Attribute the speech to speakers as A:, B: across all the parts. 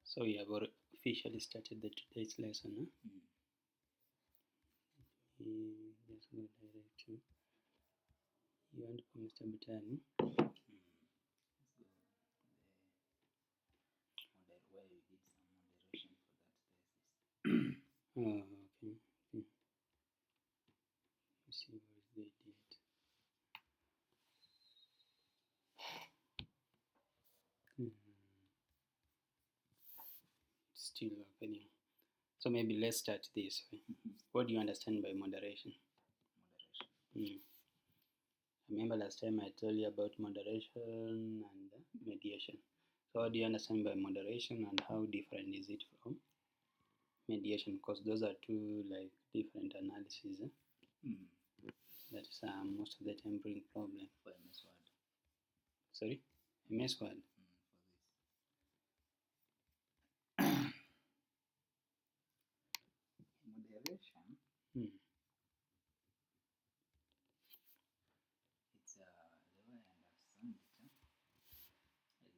A: So we have officially started the today's lesson. Huh? Just go direct to you want for Mr. Butani.
B: Where you did some moderation for that thesis.
A: Oh, okay. Let's see what they did. It's still opening. So maybe let's start this way. What do you understand by moderation?
B: Moderation.
A: Remember last time I told you about moderation and mediation. So what do you understand by moderation and how different is it from mediation? Because those are two like different analyses. That's most of the time bring problem.
B: For MS Word.
A: Sorry? MS Word.
B: Moderation. It's the way I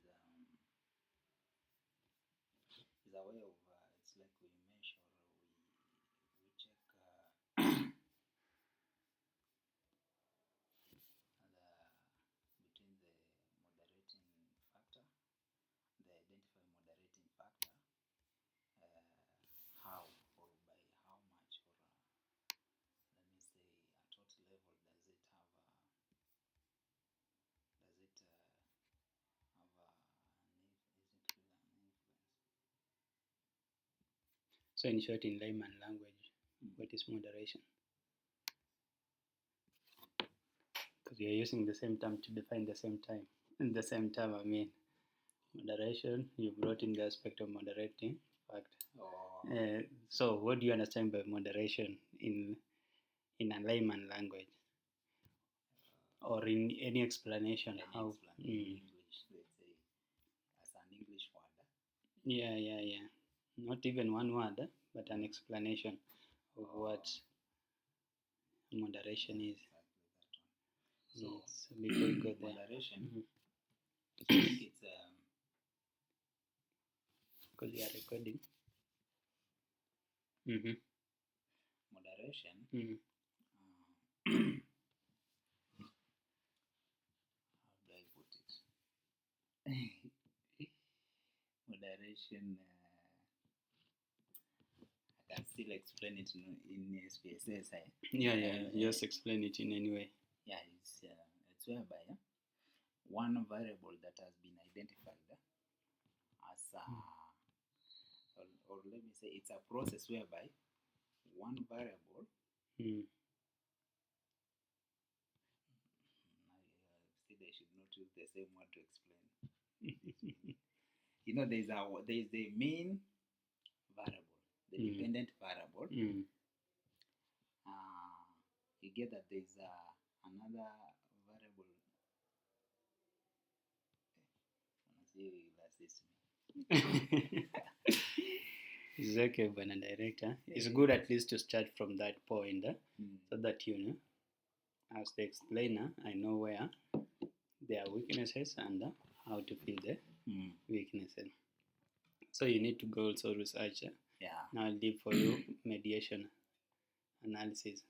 B: understand it. Is a way of it's like we measure, we check between the moderating factor, the identify moderating factor, how or by how much, or let me say at what level does it have an influence?
A: So in short, in layman language, what is moderation? Because you're using the same term to define the same time. In the same term, I mean, moderation, you brought in the aspect of moderating fact.
B: Oh.
A: So what do you understand by moderation in a layman language? Or in any explanation?
B: How? English, let's say, as an English word.
A: Yeah. Not even one word, but an explanation of what moderation is.
B: So
A: before we go there,
B: moderation, I think it's
A: because we are recording.
B: Moderation. How do I put it? Moderation. I can still explain it in SPSS.
A: Just explain it in any way.
B: Yeah, it's whereby one variable that has been identified as or let me say it's a process whereby one variable they should not use the same word to explain. There's the main variable, the dependent variable. You get that there's another variable.
A: It's okay, Bana Director. It's good at least to start from that point so that you know, as the explainer, I know where there are weaknesses and how to fill the weaknesses. So you need to go also research. Now I'll leave for you mediation analysis.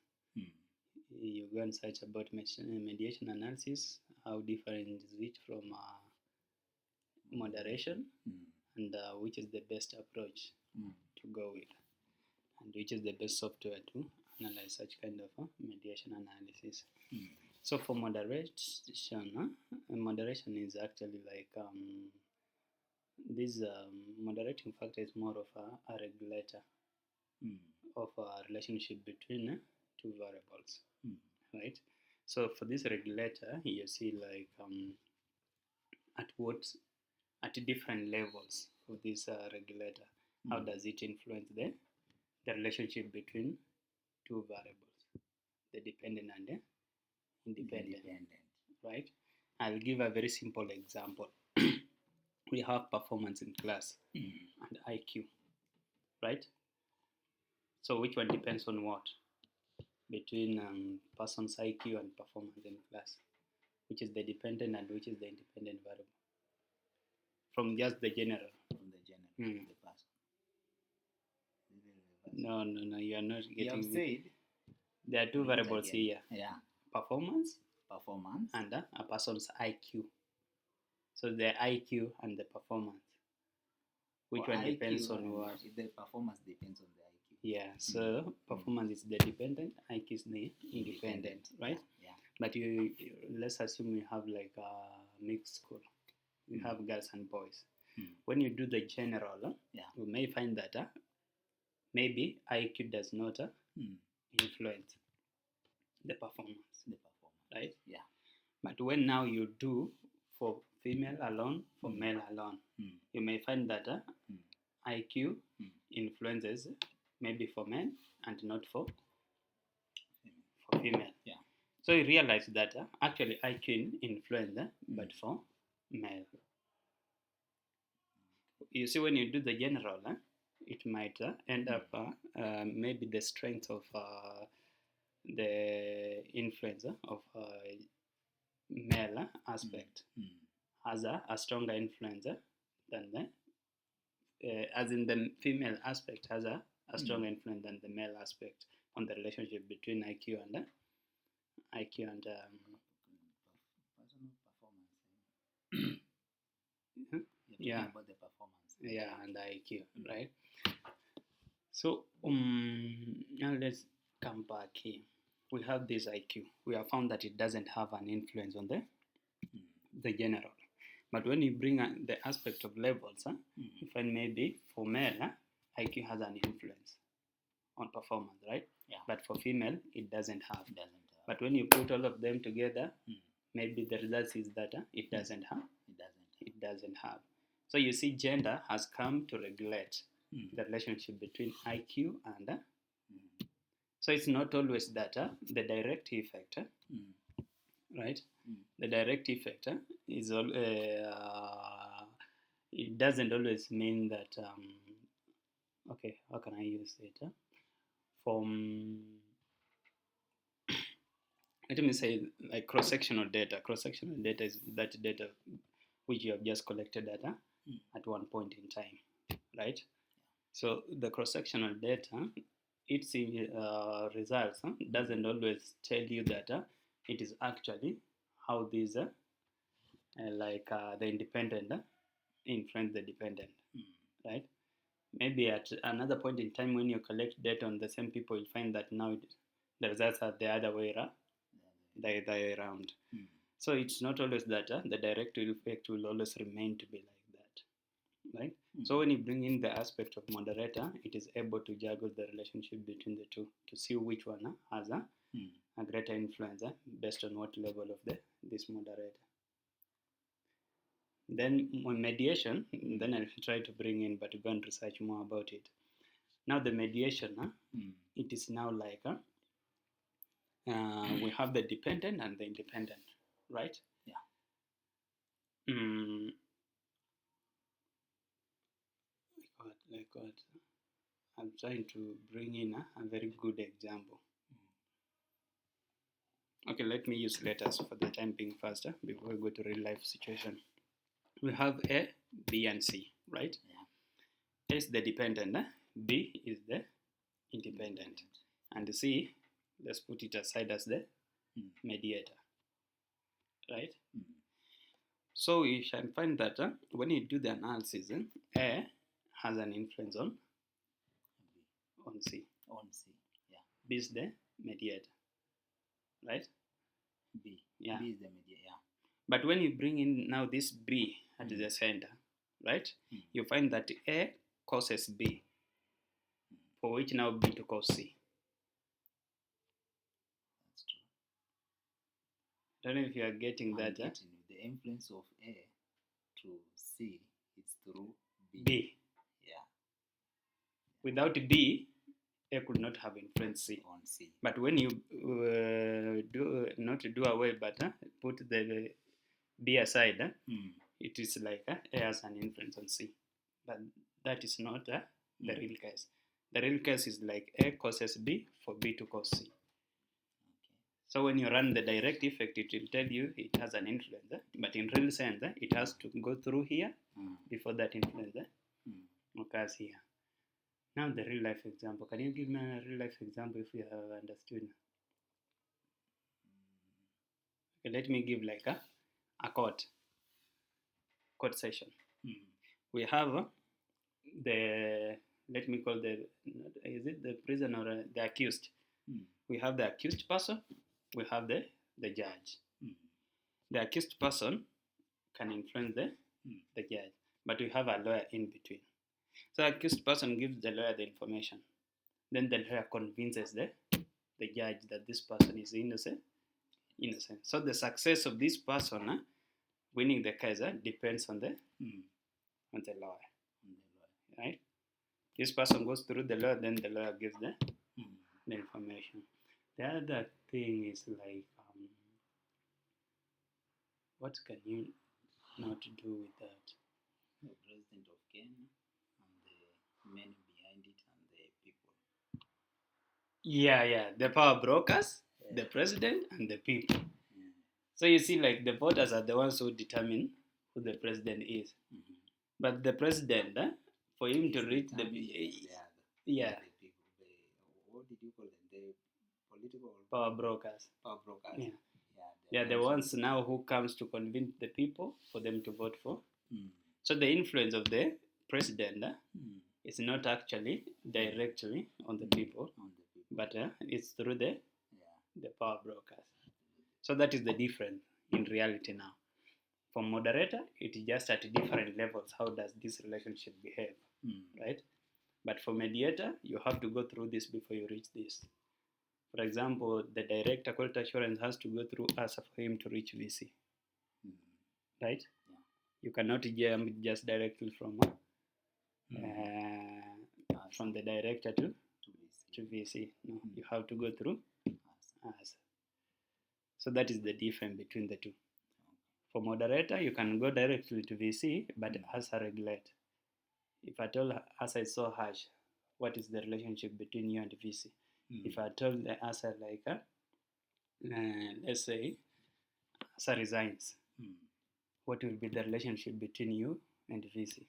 A: You go and search about mediation analysis, how different is it from moderation, and which is the best approach to go with, and which is the best software to analyze such kind of mediation analysis. So for moderation, moderation is actually like this moderating factor is more of a regulator of a relationship between two variables, right? So for this regulator, you see like at different levels of this regulator, how does it influence the relationship between two variables, the dependent and the independent. Right? I'll give a very simple example. We have performance in class and IQ, right? So which one depends on what? Between person's IQ and performance in class, which is the dependent and which is the independent variable? From just the general. Mm.
B: the person. Is it reverse?
A: No, you are not
B: You have
A: getting me.
B: said
A: There are two
B: read it
A: variables
B: again.
A: here:
B: Yeah,
A: performance
B: performance.
A: and a person's IQ. So the IQ and the performance. Which
B: Or
A: one depends
B: IQ
A: on
B: and
A: what?
B: the performance depends on the IQ.
A: Yeah, so performance is the dependent, IQ is the independent, right?
B: Yeah.
A: But let's assume you have like a mixed school. You have girls and boys. When you do the general, you may find that maybe IQ does not influence the performance, right?
B: Yeah.
A: But when now you do for female alone, for male alone, you may find that IQ influences maybe for men and not for female.
B: Yeah.
A: So you realize that actually IQ influence, but for male. You see, when you do the general, it might end up maybe the strength of the influence of male aspect has a stronger influence than the as in the female aspect has a stronger influence than the male aspect on the relationship between IQ and
B: Personal performance.
A: Yeah.
B: About the performance.
A: Yeah, and the IQ, right? So now let's come back here. We have this IQ. We have found that it doesn't have an influence on the general. But when you bring the aspect of levels, you find maybe for male, IQ has an influence on performance, right?
B: Yeah.
A: But for female, it doesn't have. But when you put all of them together, maybe the result is that it doesn't have. It doesn't have. So you see, gender has come to regulate the relationship between IQ and. So it's not always that the direct effect, right? The direct effect is all. It doesn't always mean that. Okay, how can I use it? From let me say like cross-sectional data. Cross-sectional data is that data which you have just collected data at one point in time, right? So the cross-sectional data, its results doesn't always tell you that it is actually how these the independent influence the dependent, right? Maybe at another point in time when you collect data on the same people, you'll find that now the results are the other way around. So it's not always that the direct effect will always remain to be like that, right? So when you bring in the aspect of moderator, it is able to juggle the relationship between the two to see which one has a greater influence based on what level of this moderator. Then on mediation, then I'll try to bring in, but go and research more about it. Now the mediation, it is now like we have the dependent and the independent, right?
B: Yeah.
A: Like what? I'm trying to bring in a very good example. Okay, let me use letters for the time being faster before we go to real life situation. We have A, B, and C, right?
B: Yeah.
A: A is the dependent, B is the independent, and C, let's put it aside as the mediator, right? So you shall find that when you do the analysis, A has an influence on C.
B: Yeah.
A: B is the mediator, right?
B: B.
A: Yeah.
B: B is the mediator. Yeah.
A: But when you bring in now this B at the center, right? You find that A causes B, for which now B to cause C.
B: That's true.
A: I don't know if you are getting that.
B: The influence of A to C is through B.
A: B.
B: Yeah.
A: Without B, A could not have influenced C.
B: On C.
A: But when you not do away, but put the B aside, it is like A has an influence on C. But that is not the real case. The real case is like A causes B for B to cause C. So when you run the direct effect, it will tell you it has an influence, but in real sense, it has to go through here before that influence occurs here. Now the real life example. Can you give me a real life example if you have understood? Okay, let me give like a court session. We have the, let me call the, is it the prisoner or the accused? We have the accused person, we have the judge. The accused person can influence the judge, but we have a lawyer in between. So the accused person gives the lawyer the information. Then the lawyer convinces the judge that this person is innocent. So the success of this person winning the case depends on the lawyer. Right? This person goes through the lawyer, then the lawyer gives the information. The other thing is like, what can you not do with that?
B: The president of Kenya and the men behind it and the people.
A: Yeah, the power brokers, the president, and the people. So you see, like the voters are the ones who determine who the president is. But the president, for him to reach the
B: people, what did you call them? The political
A: power brokers.
B: Power brokers.
A: Yeah. They are the ones now who comes to convince the people for them to vote for. So the influence of the president is not actually directly on the people, but it's through the power brokers. So that is the difference in reality now. For moderator, it is just at different levels. How does this relationship behave, right? But for mediator, you have to go through this before you reach this. For example, the director quality assurance has to go through us for him to reach VC, right? You cannot jump just directly from the director to VC. No, you have to go through us. So that is the difference between the two. For moderator, you can go directly to VC, but as a regulator. If I told ASA is so harsh, what is the relationship between you and VC? If I told the ASA like, let's say, ASA resigns, what will be the relationship between you and VC?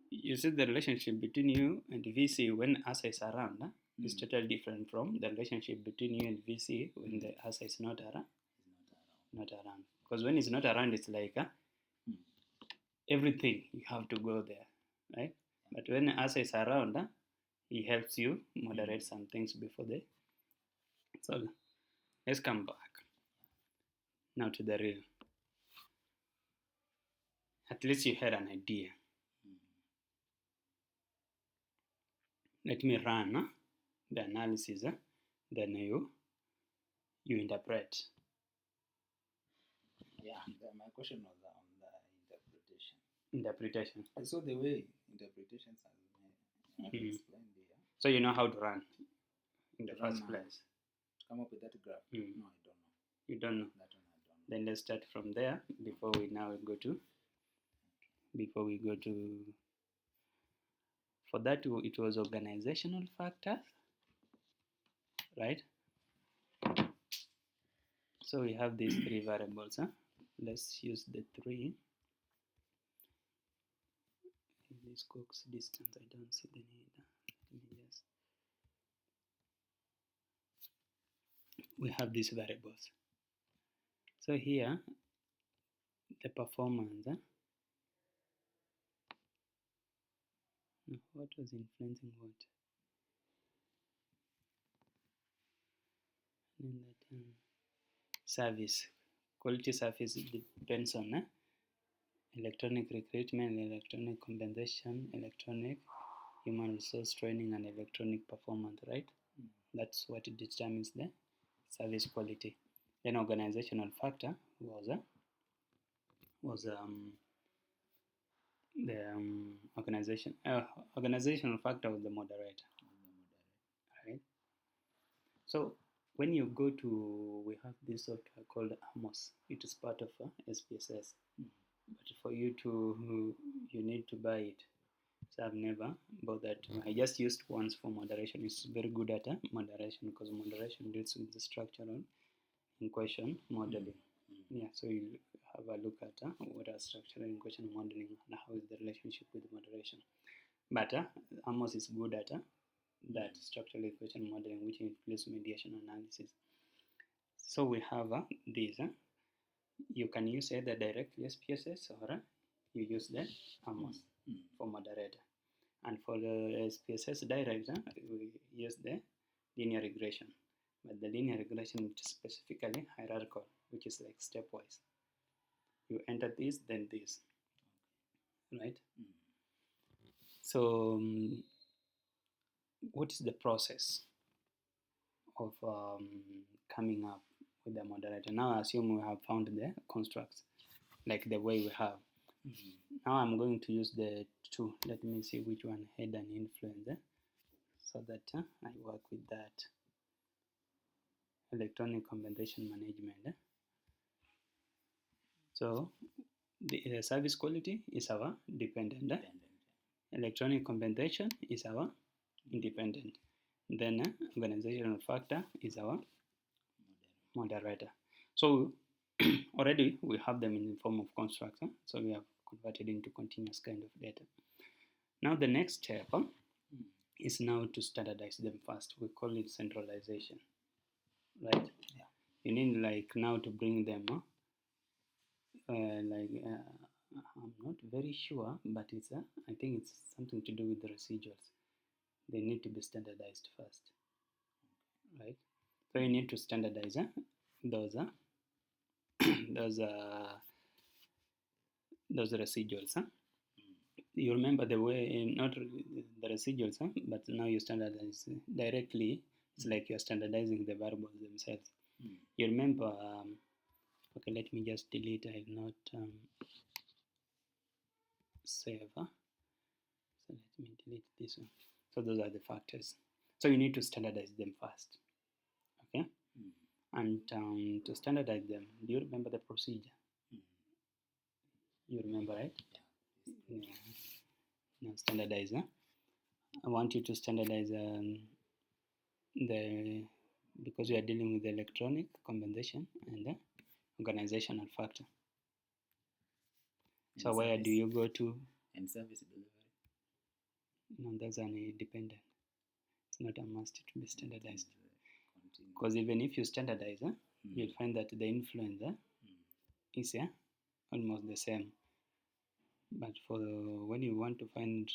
A: You see, the relationship between you and VC when ASA is around is totally different from the relationship between you and VC when the ASA is not around. Because when it's not around, it's like everything you have to go there, right? But when ASA is around, he helps you moderate some things before they. So let's come back now to the real. At least you had an idea. Let me run the analysis, then you interpret.
B: Yeah, my question was on the interpretation. I saw the way interpretations are explained here.
A: So you know how to run in the first place.
B: Come up with that graph? No, I don't know.
A: You don't know?
B: That one I don't know.
A: Then let's start from there before we go to for that it was organizational factors, right? So we have these three variables. Let's use the three. This Cook's distance, I don't see the need. Let me just. We have these variables. So here, the performance. What was influencing what? Service. Quality service depends on electronic recruitment, electronic compensation, electronic human resource training, and electronic performance, right? That's what determines the service quality. Then organizational factor was the organizational factor was the moderator, right? So when you go to, we have this software called Amos. It is part of SPSS, but for you need to buy it. So I've never bothered. I just used once for moderation. It's very good at moderation because moderation deals with the structural in question modeling. Yeah, so you have a look at what are structural in question modeling and how is the relationship with moderation. But Amos is good at that structural equation modeling, which includes mediation analysis. So we have these. You can use either directly SPSS or you use the Amos for moderator. And for the SPSS direct, we use the linear regression. But the linear regression is specifically hierarchical, which is like stepwise. You enter this, then this, right? So, what is the process of coming up with the moderator? Now, assume we have found the constructs, like the way we have. Now, I'm going to use the two. Let me see which one had an influence, so that I work with that. Electronic compensation management. So, the service quality is our dependent. Electronic compensation is our independent. Then organizational factor is our moderator. So already we have them in the form of constructs. So we have converted into continuous kind of data. Now the next step is now to standardize them first. We call it centralization, right?
B: Yeah.
A: You need like now to bring them I'm not very sure, but it's I think it's something to do with the residuals. They need to be standardized first, right? So you need to standardize those those residuals. You remember the way, not the residuals, but now you standardize directly. It's like you're standardizing the variables themselves. You remember, okay, let me just delete, I will not save. So let me delete this one. So those are the factors. So you need to standardize them first, okay? And to standardize them, do you remember the procedure? You remember, right? Yeah. Now standardize. I want you to standardize because we are dealing with the electronic compensation and the organizational factor. So and where do you go to?
B: And service delivery.
A: No, that's an independent. It's not a must to be standardized. Because even if you standardize, you'll find that the influence is almost the same. But for when you want to find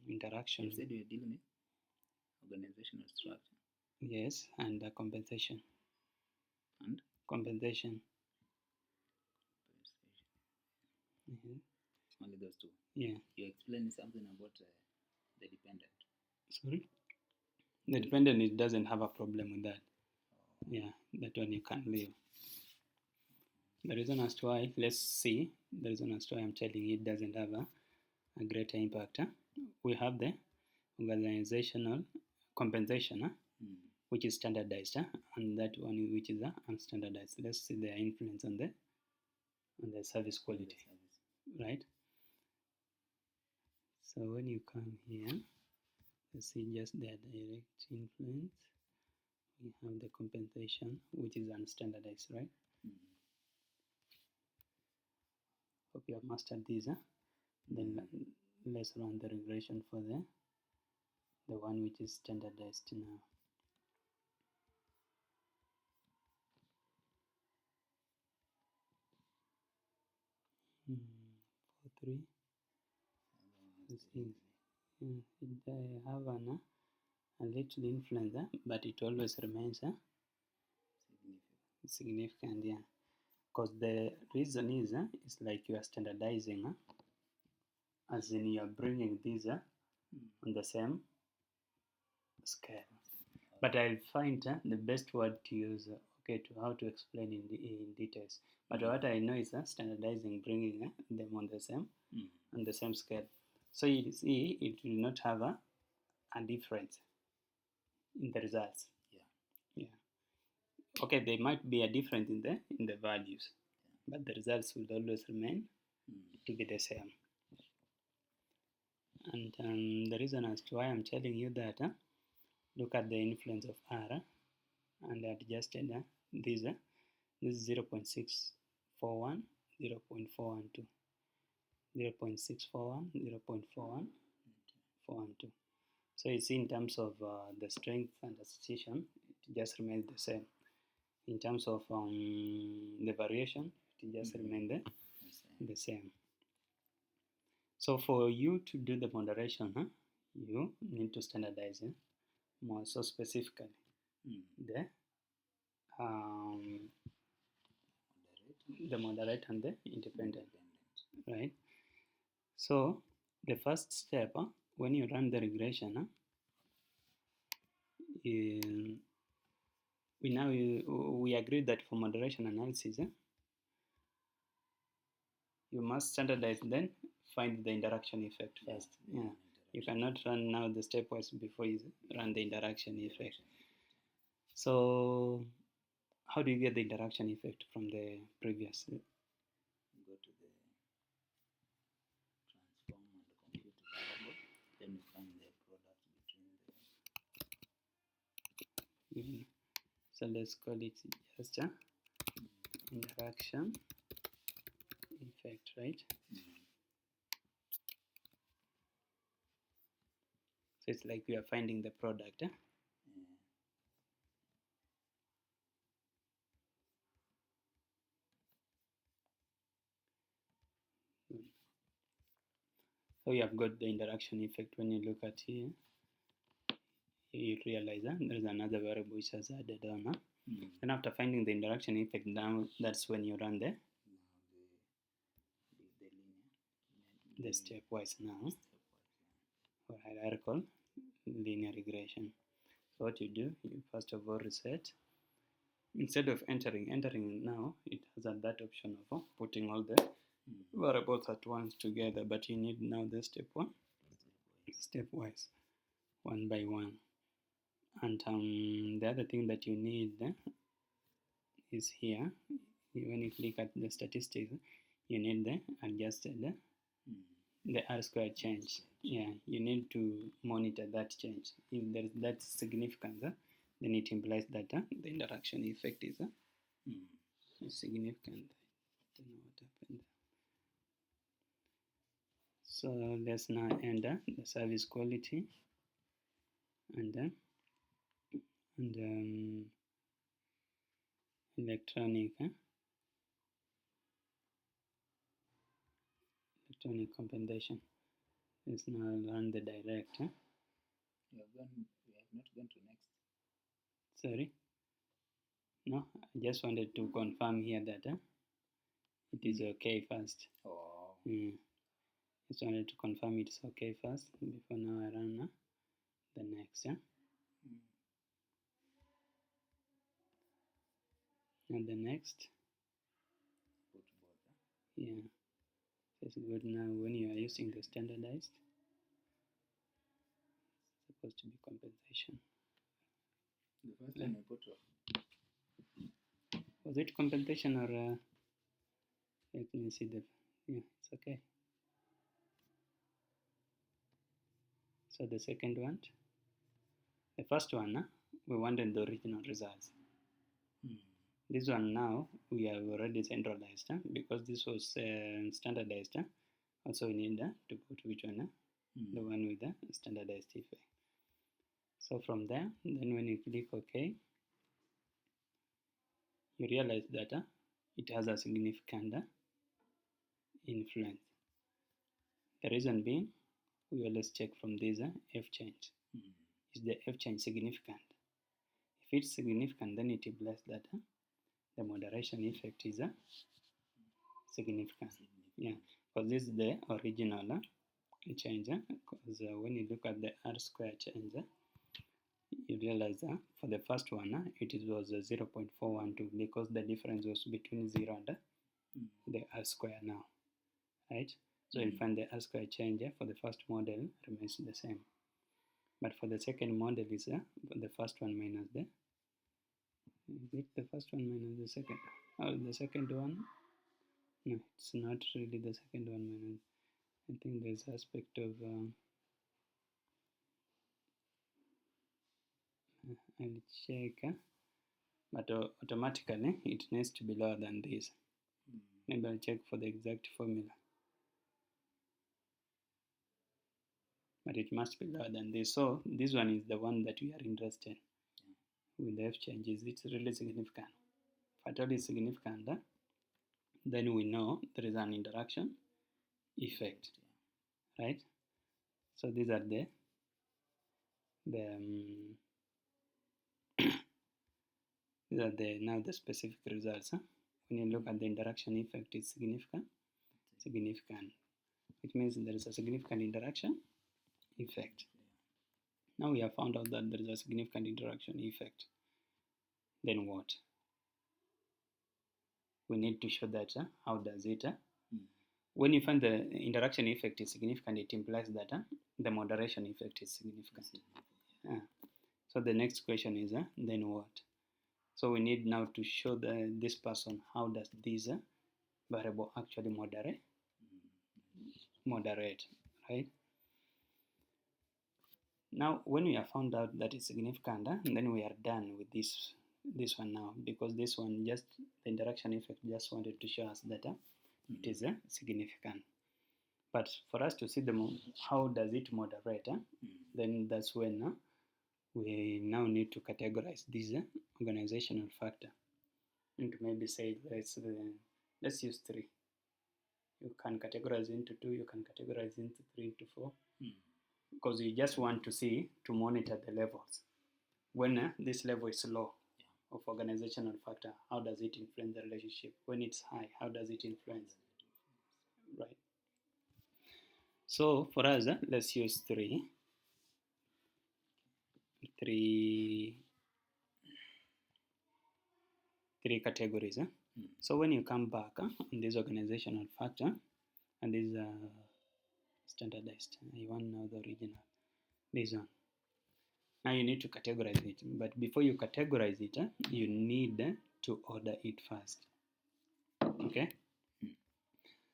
A: interaction,
B: you said you're dealing with organizational structure.
A: Yes, and compensation.
B: And
A: compensation.
B: Only those two.
A: Yeah.
B: You explained something about the dependent.
A: Sorry. The dependent, it doesn't have a problem with that. Yeah, that one you can't leave. The reason as to why, let's see, the reason as to why I'm telling you it doesn't have a greater impact. We have the organizational compensation, which is standardized, and that one which is unstandardized. Let's see their influence on the service quality, right? So when you come here, let's see just their direct influence. We have the compensation, which is unstandardized, right? Hope you have mastered these. Then let's run the regression for the one which is standardized now. For 3. They have a little influence, but it always remains significant, yeah. Because the reason is, it's like you are standardizing, as in you are bringing these on the same scale. But I'll find the best word to use, to how to explain in details. But what I know is standardizing, bringing them on the same scale. So you see, it will not have a difference in the results. Yeah. Okay, there might be a difference in the values, but the results will always remain to be the same. And the reason as to why I'm telling you that, look at the influence of R, and adjusted this is 0.641, 0.412, 0.641, 0.41, 1, 2. So you see in terms of the strength and association, it just remains the same. In terms of the variation, it just remains the same. So for you to do the moderation, you need to standardize more so specifically the moderate and the independent, right? So the first step, when you run the regression, we agreed that for moderation analysis, you must standardize, then find the interaction effect first. Yeah, you cannot run now the stepwise before you run the interaction effect. So how do you get the interaction effect from the previous?
B: Go to the transform and compute variable, then you find the product between the.
A: So let's call it just interaction effect, right? So it's like we are finding the product. So you have got the interaction effect. When you look at here, you realize there is another variable which has added on. And after finding the interaction effect, now that's when you run the stepwise now, or hierarchical linear regression. So what you do, you first of all reset. Instead of entering now, it has that option of putting all the variables at once together, but you need now the stepwise, one by one. And the other thing that you need is here. When you click at the statistics, you need the adjusted the R-squared change. Yeah, you need to monitor that change. If there is that significance, then it implies that the interaction effect is significant. I don't know what happened. So let's now enter the service quality and electronic compensation. Let's now run the direct.
B: We have not gone to next.
A: Sorry? No, I just wanted to confirm here that it is okay first. Just wanted to confirm it's okay first before now I run the next. And the next. Yeah. It's good now when you are using the standardized. It's supposed to be compensation.
B: The first time I put
A: was it compensation or let me see it's okay. So the second one, the first one, we wanted the original results. This one now we have already centralized because this was standardized. Also we need to put which one, the one with the standardized effect. So from there, then when you click OK, you realize that it has a significant influence. The reason being, we always check from this F change. Is the F change significant? If it's significant, then it implies that the moderation effect is significant. Yeah, because this is the original change. Because when you look at the R-squared change, you realize for the first one, it was 0.412 because the difference was between 0 and the R-square now, right? So you'll find the R-square change for the first model remains the same. But for the second model is the first one minus the first one minus the second. Oh, the second one? No, it's not really the second one minus. I think there's aspect of I'll check, but automatically it needs to be lower than this. Maybe I'll check for the exact formula. but it must be lower than this. So this one is the one that we are interested in. With the F changes, it's really significant. If at all is significant, then we know there is an interaction effect, right? So these are the these are now the specific results. When you look at the interaction effect, it's significant, which means there is a significant interaction effect. Now we have found out that there is a significant interaction effect. Then what? We need to show that. How does it? When you find the interaction effect is significant, it implies that the moderation effect is significant. So the next question is, then what? So we need now to show this person how does this variable actually moderate, right? Now, when we have found out that it's significant, then we are done with this one now, because this one, just the interaction effect, just wanted to show us that it is significant. But for us to see how does it moderate, then that's when we now need to categorize this organizational factor. And maybe say let's use 3. You can categorize into 2, you can categorize into 3, into 4. Because you just want to monitor the levels. When this level is low of organizational factor, how does it influence the relationship? When it's high, how does it influence? Right. So for us, let's use 3 categories. So when you come back on this organizational factor, and this standardized, I want now the original, this one. Now you need to categorize it, but before you categorize it, you need to order it first. Okay?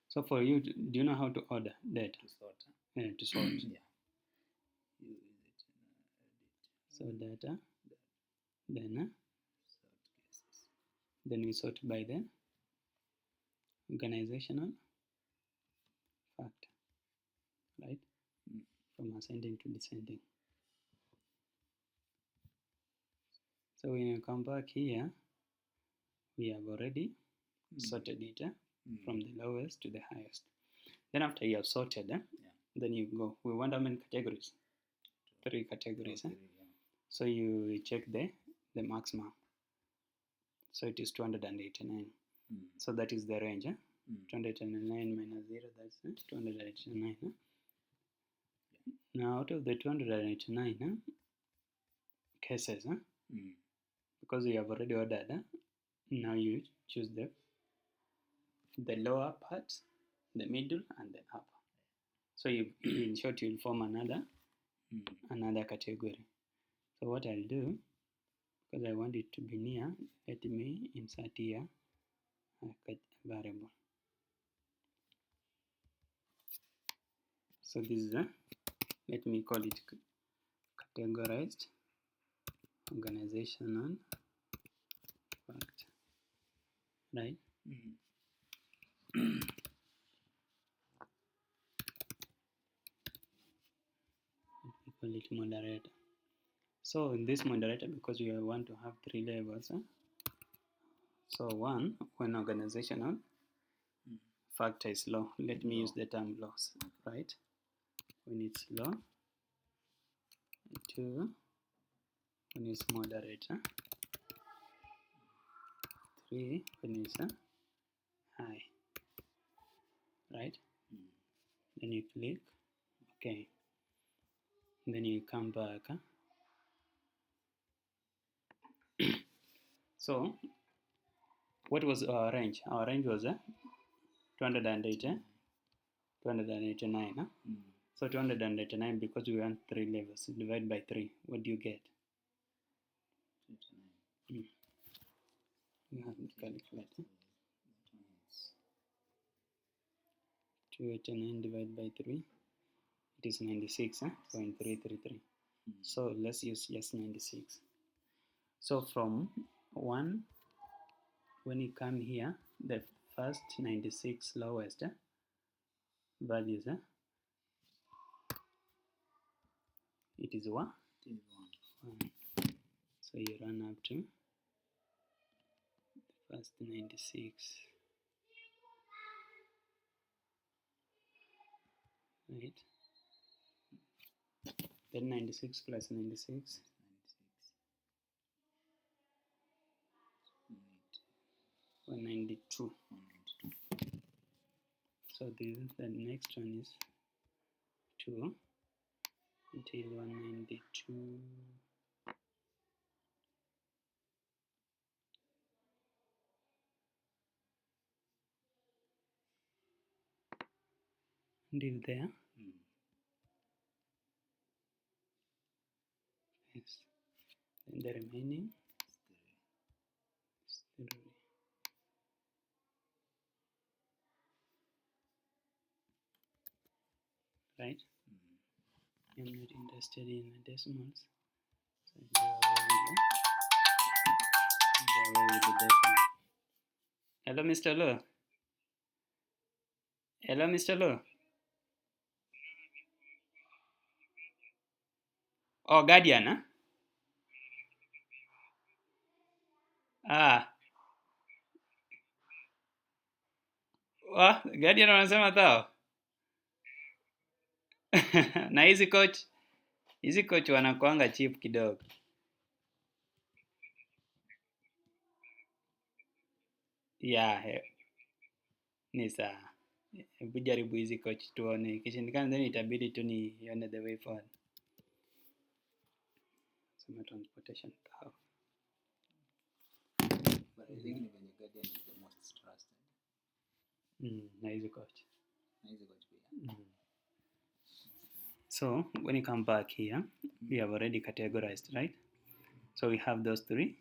A: So for you, do you know how to order data?
B: To sort.
A: To sort.
B: Yeah.
A: So data, then we sort by the organizational factor, right? From ascending to descending. So when you come back here, we have already sorted it from the lowest to the highest. Then after you have sorted, then you go. We want how many categories? 3 categories. So you check the maximum. So it is 289. So that is the range. 289 minus 0, that's 289. Now out of the 289 cases, because you have already ordered, now you choose the lower part, the middle, and the upper. So you, in short, you'll form another category. So what I'll do, because I want it to be near, let me insert here a variable. So this is let me call it categorized organizational factor, right? We call it moderator. So in this moderator, because we want to have 3 levels, so 1, when organizational factor is low, let me use the term loss, right? When it's low. 2, when it's moderate. 3, when it's high, right? Then you click OK. Then you come back. So what was our range? Our range was 289. So 289, because we want 3 levels, divide by 3. What do you get? You have to calculate. 289 divided by 3, it is 96.333. So let's use just 96. So from 1, when you come here, the first 96 lowest values It is what?
B: It is 1.
A: 1. So you run up to the first 96. Right? Then 96 plus 96. 192. So the next one is 2 until 192. Until there. Yes. Then the remaining is 3. Right? I'm not interested in decimals. So do away with the decimal. Hello, Mr. Lo. Hello, Mr. Lo. Oh, Guardian, huh? Ah. Guardian wanasema tao. Na hizi coach wanakuanga cheap kidogo. Yeah, ni sawa. Hebu jaribu hizi coach tuone. Ikishindikana then itabidi tu nione the way forward. Sema transportation tao.
B: But I think even the Guardian is the most trusted.
A: Na hizi coach.
B: Yeah.
A: So when you come back here, we have already categorized, right? So we have those 3.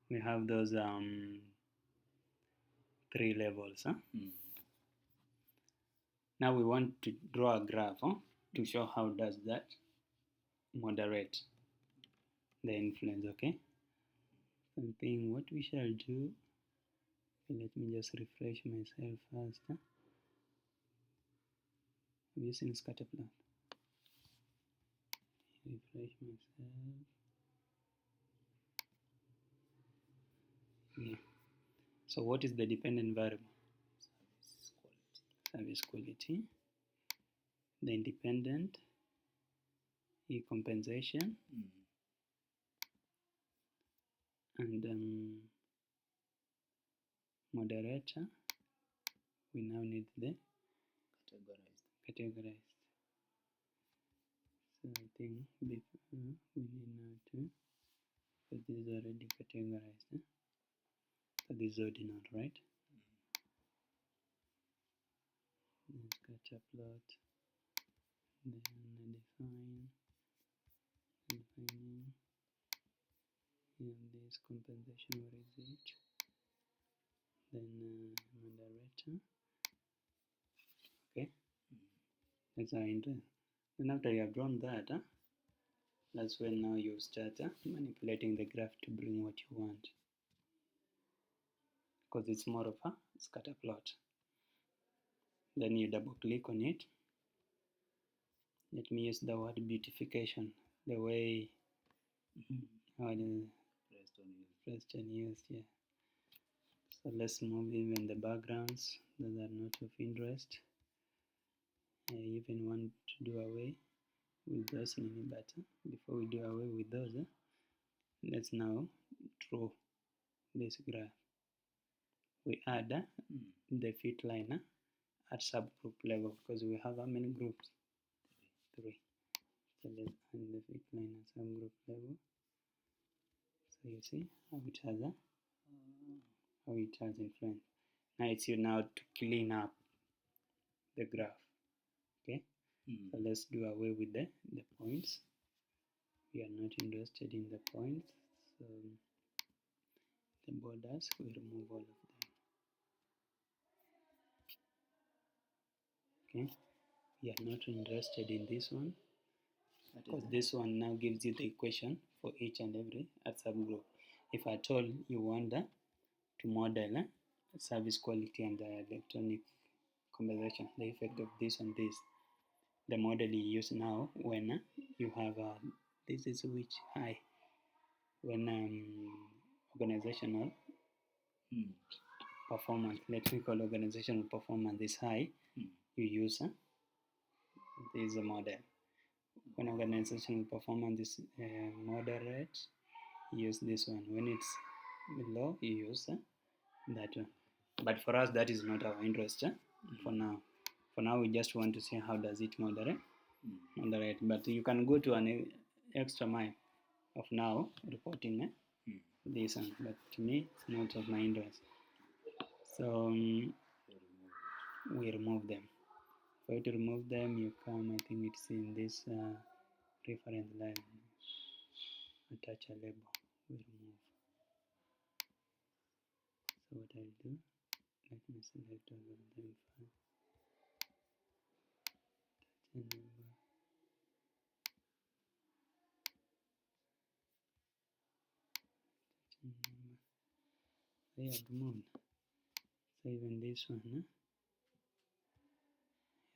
A: We have those 3 levels. Now we want to draw a graph to show how does that moderate the influence, okay? Something what we shall do, let me just refresh myself first. I'm using scatter plot. Refresh myself. Yeah. So what is the dependent variable? Service quality. The independent compensation. And moderator, we now need the categorized. So I think before we need now to, because this is already categorized. So this is ordinal, right? Then scatter plot. Then defining. And this compensation, where is it? Then moderator. Okay. That's our interest. Then after you have drawn that, that's when now you start manipulating the graph to bring what you want. Because it's more of a scatter plot. Then you double click on it. Let me use the word beautification, the way Preston used, yeah. So let's move even the backgrounds that are not of interest. I even want to do away with those mini button. Before we do away with those, let's now draw this graph. We add the fit line at subgroup level, because we have how many groups? 3. So let's add the fit line at subgroup level. So you see how it has influence. Now it's you now to clean up the graph. Okay. So let's do away with the points. We are not interested in the points. So the borders, we remove all of them. Okay. We are not interested in this one, because this one now gives you the equation for each and every subgroup. If at all you want to model service quality and electronic compensation, the effect of this on this, the model you use now when you have this is which high when organizational performance, electrical organizational performance is high, you use this model. When organizational performance is moderate, use this one. When it's low, you use that one. But for us, that is not our interest for now. For now, we just want to see how does it moderate. But you can go to an extra mile of now reporting this one. But to me, it's not of my interest. So we remove them. For you to remove them, you come, I think it's in this reference line. Attach a label. We remove. So what I'll do, let me select all of them first. Attach a number. They have removed. So even this one, you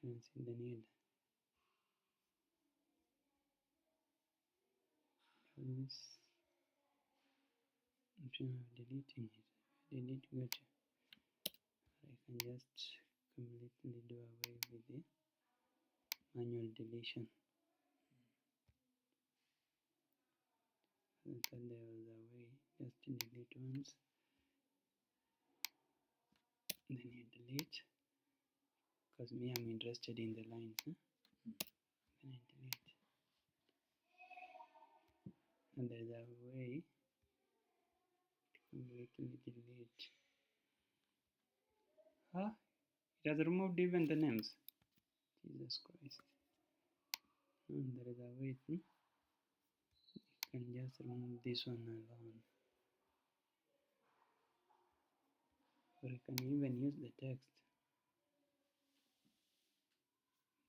A: don't see the need. This option of deleting it. Delete got I can just completely do away with the manual deletion. I thought there was a way just to delete once, then you delete, because me I'm interested in the lines. Then I delete, and there's a way to completely delete. It has removed even the names. Jesus Christ. And there is a way you can just remove this one alone, or you can even use the text.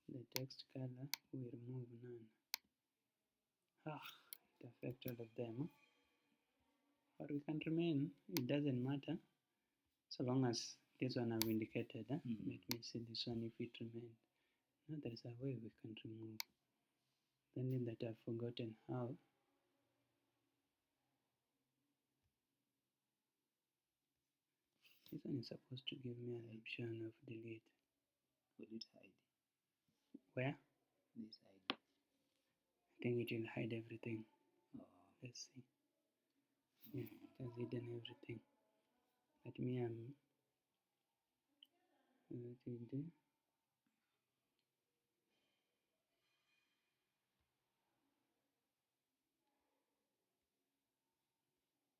A: The text color we remove none. It affects all of them. Or we can remain, it doesn't matter, so long as this one I've indicated. Let me see this one if it remains. Now there is a way we can remove. The only that I've forgotten how. This one is supposed to give me an option of delete.
B: Will it hide?
A: Where?
B: This hide.
A: I think it will hide everything. Let's see. Yeah, it has hidden everything. Let me what will do?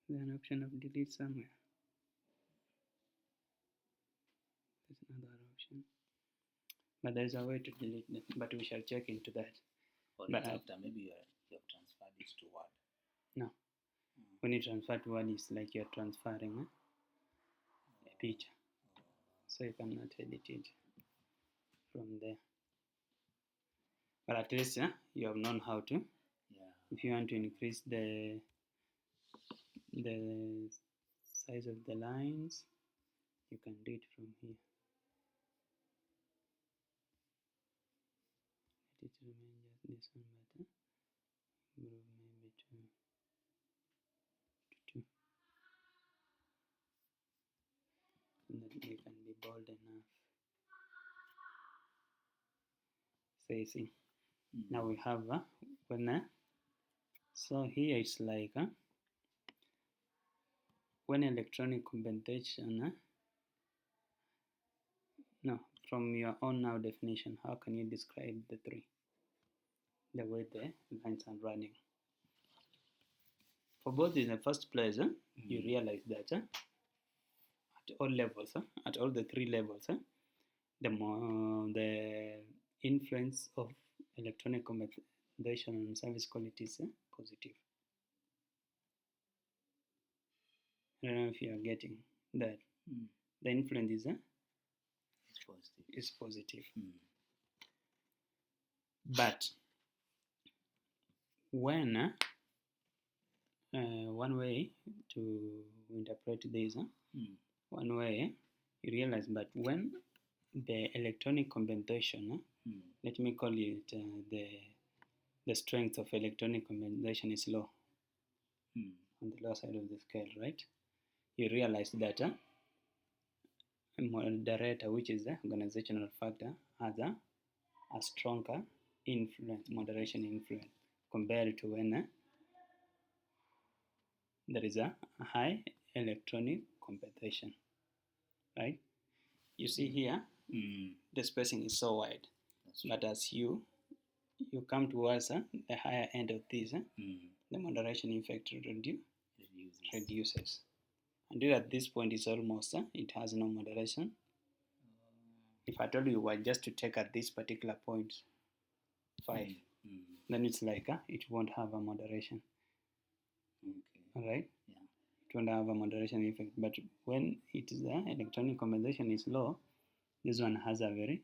A: There's an option of delete somewhere. There's another option. But there's a way to delete them, but we shall check into that.
B: Or
A: but
B: after maybe you have transferred it to Word.
A: No. When you transfer to Word, it's like you're transferring a picture. So you cannot edit it from there. But at least you have known how to. If you want to increase the size of the lines, you can do it from here. Let it remain just this one, but move maybe to 2. And then they can be bold enough. So you see, now we have so here it's like when electronic compensation no, from your own now definition, how can you describe the three? The way the lines are running. For both in the first place, you realize that at all levels, at all the 3 levels, the influence of electronic compensation on service quality is positive. I don't know if you are getting that. The influence is positive. But when one way to interpret this, one way you realize that when the electronic compensation, let me call it the strength of electronic compensation is low, on the lower side of the scale, right? You realize that a moderator, which is the organizational factor, has a stronger influence, moderation influence, compared to when there is a high electronic compensation, right? You see here, the spacing is so wide, but as you come towards the higher end of this, the moderation effect reduces. Until at this point is almost, it has no moderation. If I told you were just to take at this particular point 5, then it's like it won't have a moderation. Alright?
B: Yeah.
A: It won't have a moderation effect. But when it is electronic compensation is low, this one has a very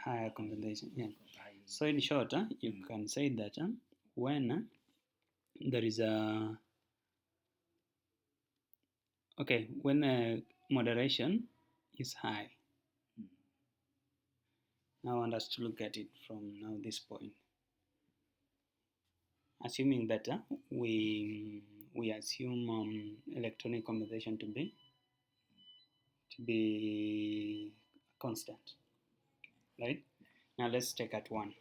A: higher compensation. Yeah. So in short, you can say that when there is a when moderation is high. Now I want us to look at it from now this point. Assuming that we assume electronic compensation to be constant, right? Now let's take at 1.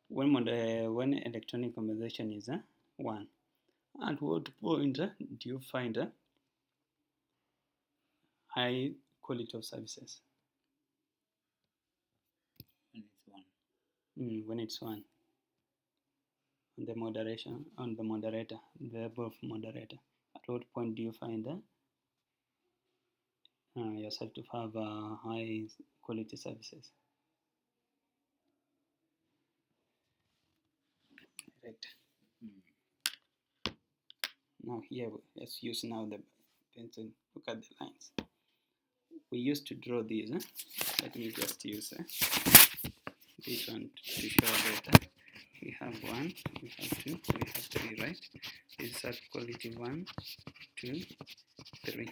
A: When electronic compensation is 1, at what point do you find high quality of services? When it's 1. On the moderator, the above moderator. At what point do you find yourself to have high quality services? Right. Now here, let's use now the pencil. Look at the lines. We used to draw these. Let me just use this one to show that we have 1, we have 2, we have 3, right? This is quality 1, 2, 3.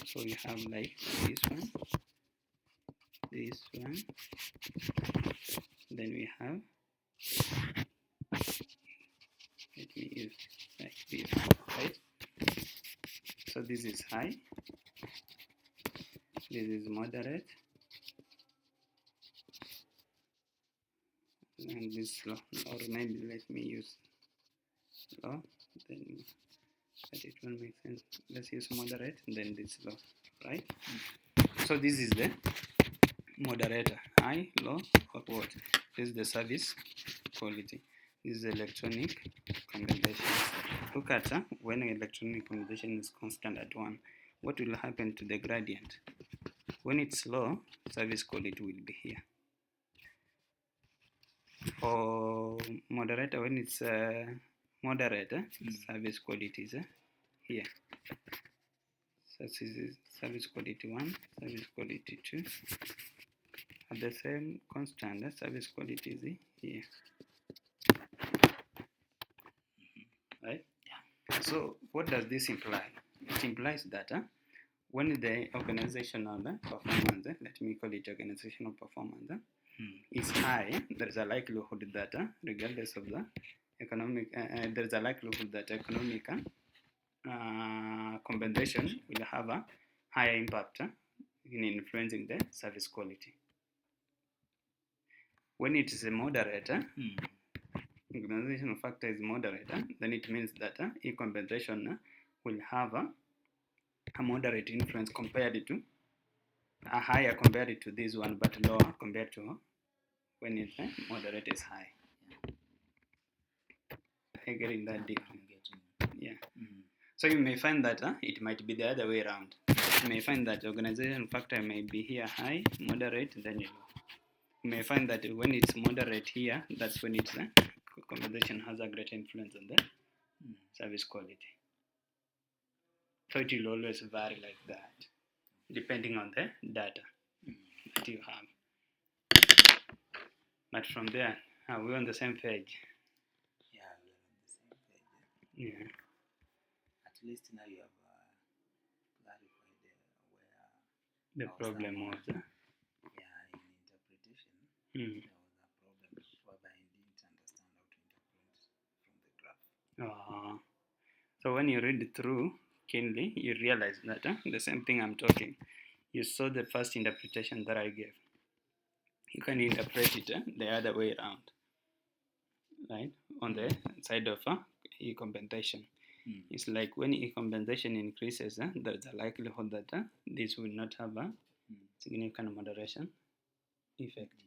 A: So we have like this one, then we have, let me use like this, right? So this is high, this is moderate, and this low, or maybe let me use low, then but it won't make sense. Let's use moderate and then this low, right? So this is the moderator, high, low, or what? This is the service quality. This is electronic compensation. Look at when electronic compensation is constant at 1, what will happen to the gradient? When it's low, service quality will be here. For moderator, when it's moderate, service quality is here. So this is service quality 1, service quality 2. At the same constant, service quality is here. Right? Yeah. So what does this imply? It implies that when the organizational performance, let me call it organizational performance, is high, there is a likelihood that regardless of the economic, there is a likelihood that economic compensation will have a higher impact in influencing the service quality. When it is a moderate, organizational factor is moderate, then it means that compensation will have a moderate influence compared to a higher compared to this one, but lower compared to when it's moderate is high. Are you getting that deep? Yeah. So you may find that it might be the other way around. You may find that organizational factor may be here high, moderate, then low. You may find that when it's moderate here, that's when it's compensation has a great influence on the service quality. So it will always vary like that, depending on the data that you have. But from there, are we on the same page?
B: Yeah, we're on the same page.
A: Yeah.
B: At least now you have clarified where
A: The
B: or
A: problem
B: somehow,
A: was,
B: yeah, in interpretation,
A: mm,
B: there was a problem whereby I didn't understand how to interpret from the graph.
A: so when you read through keenly, you realize that the same thing I'm talking. You saw the first interpretation that I gave. You can interpret it the other way around, right? On the side of e-compensation. It's like when e-compensation increases, there's a likelihood that this will not have a significant moderation effect.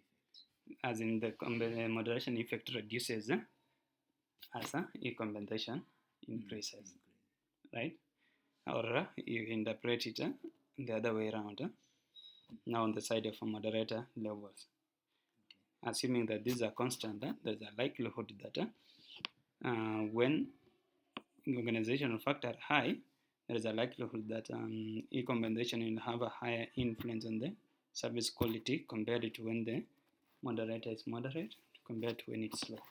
A: As in the moderation effect reduces as e-compensation increases, right? Or you interpret it the other way around, now on the side of moderator levels. Assuming that these are constant, there's a likelihood that when organizational factor high, there is a likelihood that e-compensation will have a higher influence on the service quality compared to when the moderator is moderate compared to when it's low,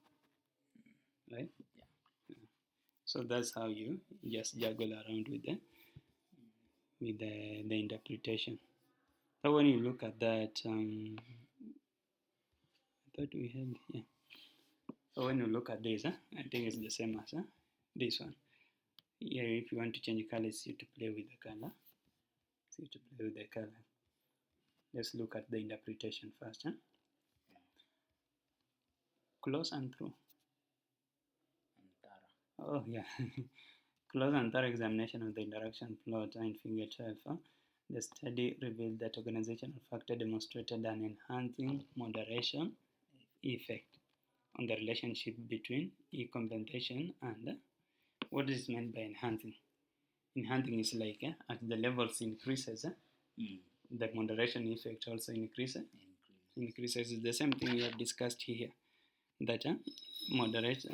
A: right? Yeah. So that's how you just juggle around with the interpretation. So when you look at that, I thought we had, yeah. So when you look at this, I think it's the same as this one. Yeah, if you want to change color, it's you to play with the color. It's you to play with the color. Let's look at the interpretation first. Close and through. Oh yeah. Close and thorough examination of the interaction plot in figure 12. The study revealed that organizational factor demonstrated an enhancing moderation effect on the relationship between e-compensation and what is meant by enhancing. Enhancing is like as the levels increases, the moderation effect also increases. Is the same thing we have discussed here. That moderate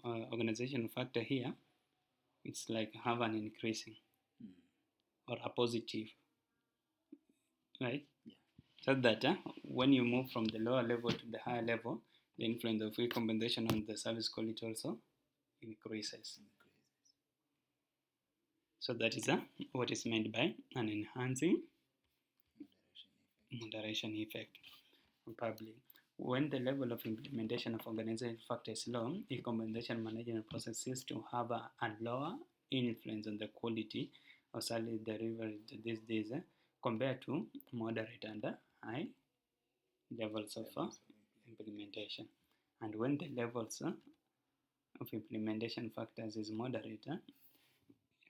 A: organization factor here, it's like have an increasing or a positive, right? Yeah. So that when you move from the lower level to the higher level, the influence of e-compensation on the service quality also increases. So that is what is meant by an enhancing moderation effect. Probably when the level of implementation of organizational factor is low, e-compensation management processes to have a lower influence on the quality of service delivery these days compared to moderate and high levels of implementation. And when the levels of implementation factors is moderate,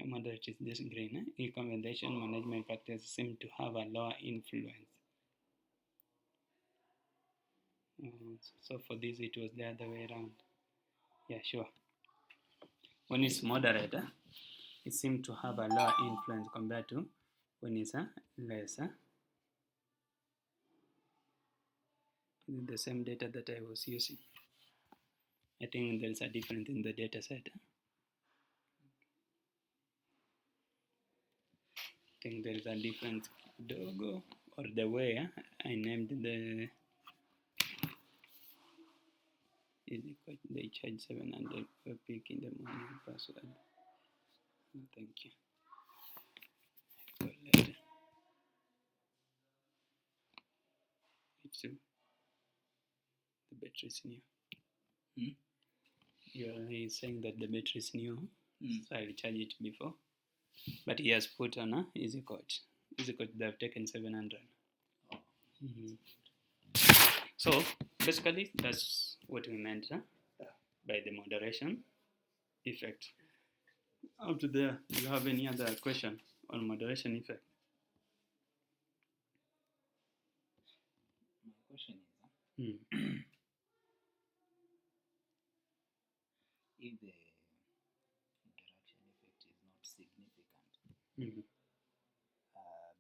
A: moderate is this green, e-compensation management factors seem to have a lower influence. So for this it was the other way around. Yeah, sure. When it's moderate, it seems to have a lower influence compared to when it's less. The same data that I was using. I think there's a difference in the data set. I think there's a difference or the way I named the they charge 700 per peak in the morning password. Thank you. It's the battery is new. He's saying that the battery is new, so I recharged it before. But he has put on easy coach. Easy coach, they have taken 700. So basically, that's what we meant by the moderation effect. Up to there, do you have any other question on moderation effect?
B: My question
A: is
B: if the interaction effect is not significant,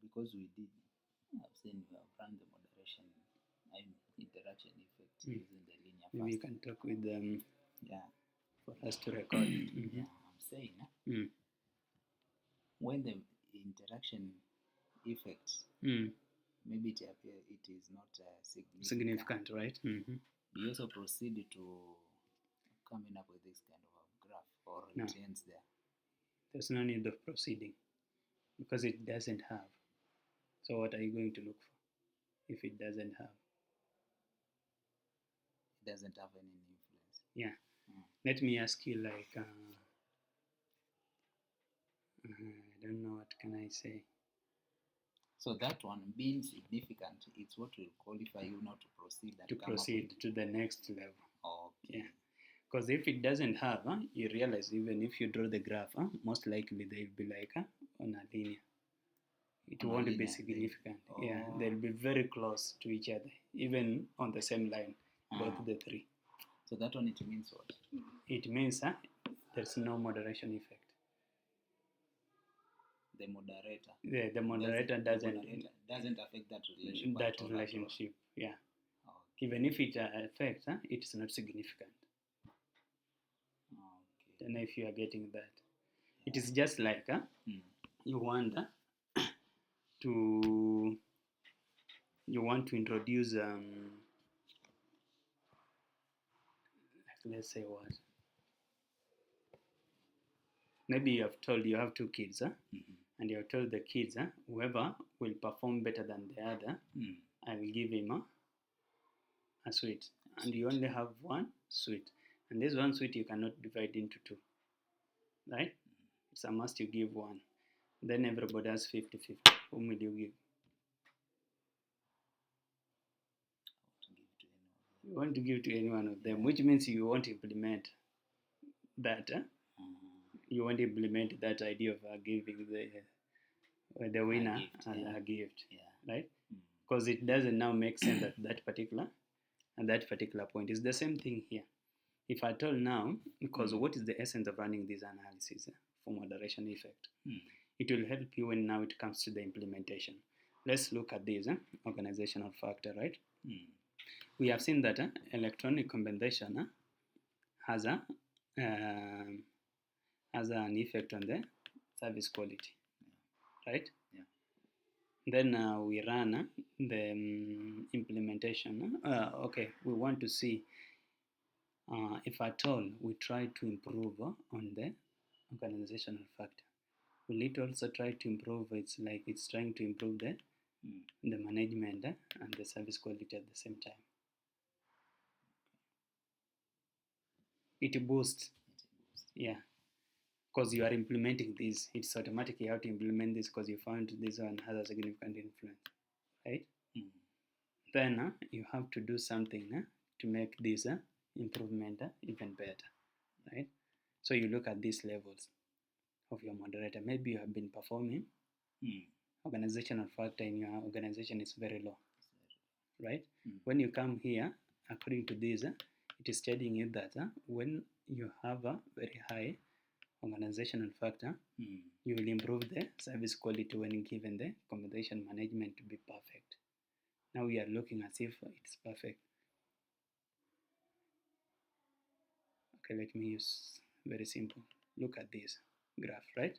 B: because we did, I've seen we have run the moderation interaction effect using the linear.
A: Maybe you can talk with them.
B: Yeah.
A: For us to record.
B: Yeah, I'm saying when the interaction effects, maybe it is not
A: significant, right?
B: We also proceed to coming up with this kind of a graph, or it ends there.
A: There's no need of proceeding because it doesn't have. So what are you going to look for if it doesn't have?
B: It doesn't have any influence.
A: Yeah. Let me ask you like, I don't know, what can I say?
B: So that one being significant, it's what will qualify you not to proceed and
A: To
B: come
A: proceed
B: up
A: to the next level.
B: Okay.
A: Yeah. Because if it doesn't have, you realize even if you draw the graph, most likely they'll be like on a linear. It
B: On a
A: won't be
B: linear,
A: significant.
B: they-
A: Yeah,
B: Oh.
A: they'll be very close to each other, even on the same line, both the three.
B: So that one, it means what?
A: It means there's no moderation effect.
B: The moderator.
A: The moderator doesn't
B: affect that relationship.
A: that relationship. Yeah.
B: Okay.
A: Even if it affects, it's not significant.
B: Okay.
A: Don't know if you are getting that. It is just like you want to introduce let's say what, maybe you have told you have two kids and you have told the kids whoever will perform better than the other, I will give him a sweet, and you only have one sweet, and this one sweet you cannot divide into two, right? It's a must you give one. Then everybody has 50-50. Whom will you give? You want to give to any one of them, which means you won't implement that. You won't implement that idea of giving the winner a gift, right? Because it doesn't now make sense at that particular point. It's the same thing here. If I told now, because what is the essence of running this analysis for moderation effect? It will help you when now it comes to the implementation. Let's look at this organizational factor, right? We have seen that electronic compensation has an effect on the service quality, right?
B: Yeah.
A: Then we run the implementation. Okay, we want to see if at all we try to improve on the organizational factor. Will it also try to improve? It's like it's trying to improve the management and the service quality at the same time. It boosts. Yeah. Because you are implementing this, it's automatic you have to implement this because you found this one has a significant influence, right? Then you have to do something to make this improvement even better, right? So you look at these levels of your moderator. Maybe you have been performing organizational factor in your organization is very low, right? When you come here, according to this, it is telling you that when you have a very high organizational factor, you will improve the service quality when given the compensation management to be perfect. Now we are looking as if it's perfect. Okay, let me use very simple. Look at this graph, right?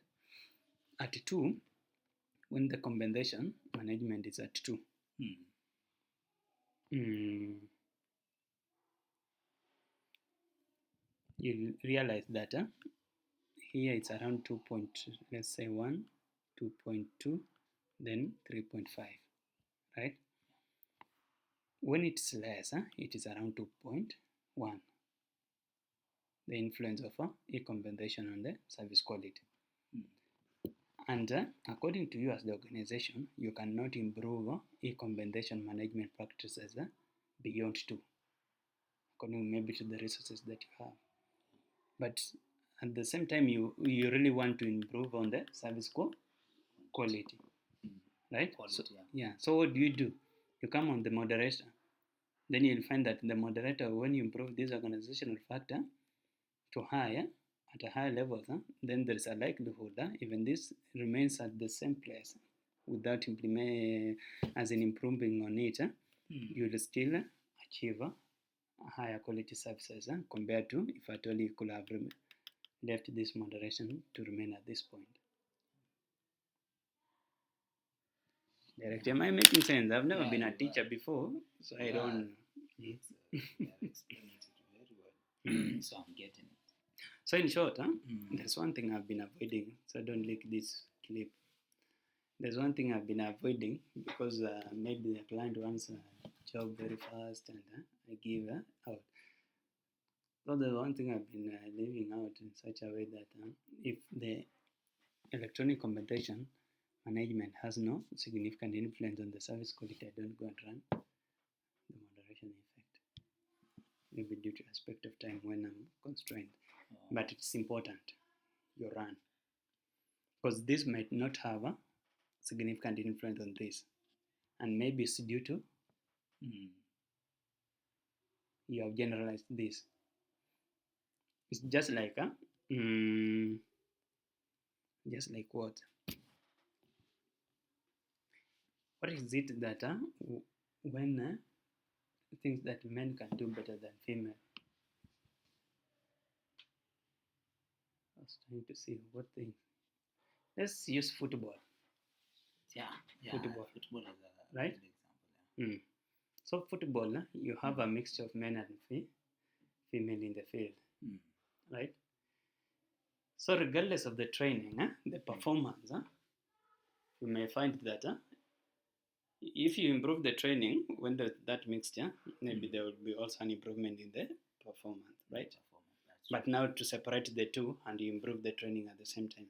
A: At 2, when the compensation management is at 2, you'll realize that here it's around 2 point, let's say 1, 2.2, then 3.5, right? When it's less, it is around 2.1. The influence of e-compensation on the service quality. And according to you as the organization, you cannot improve e-compensation management practices beyond 2, according maybe to the resources that you have. But at the same time, you really want to improve on the service quality, right? So what do? You come on the moderator. Then you'll find that the moderator, when you improve this organizational factor to higher, at a higher level, then there is a likelihood that even this remains at the same place without improving on it, you will still achieve higher quality services compared to if at all you could have left this moderation to remain at this point. Director, am I making sense? I've never been a teacher before, so I don't.
B: You're explaining it very well. So I'm getting it.
A: So in short, there's one thing I've been avoiding, so don't leak this clip. There's one thing I've been avoiding because maybe the client wants a job very fast and I give out. So the one thing I've been leaving out in such a way that if the electronic compensation management has no significant influence on the service quality, I don't go and run the moderation effect. Maybe due to aspect of time when I'm constrained. But it's important you run. Because this might not have a significant influence on this. And maybe it's due to you have generalized this. It's just like just like what? What is it that when things that men can do better than female? I was trying to see what thing. Let's use football.
B: Yeah,
A: Football.
B: Football is a
A: Right?
B: good example.
A: So football, you have a mixture of men and female in the field, right? So regardless of the training, the performance, you may find that if you improve the training when that mixture, maybe there will be also an improvement in the performance, right? But now to separate the two and you improve the training at the same time.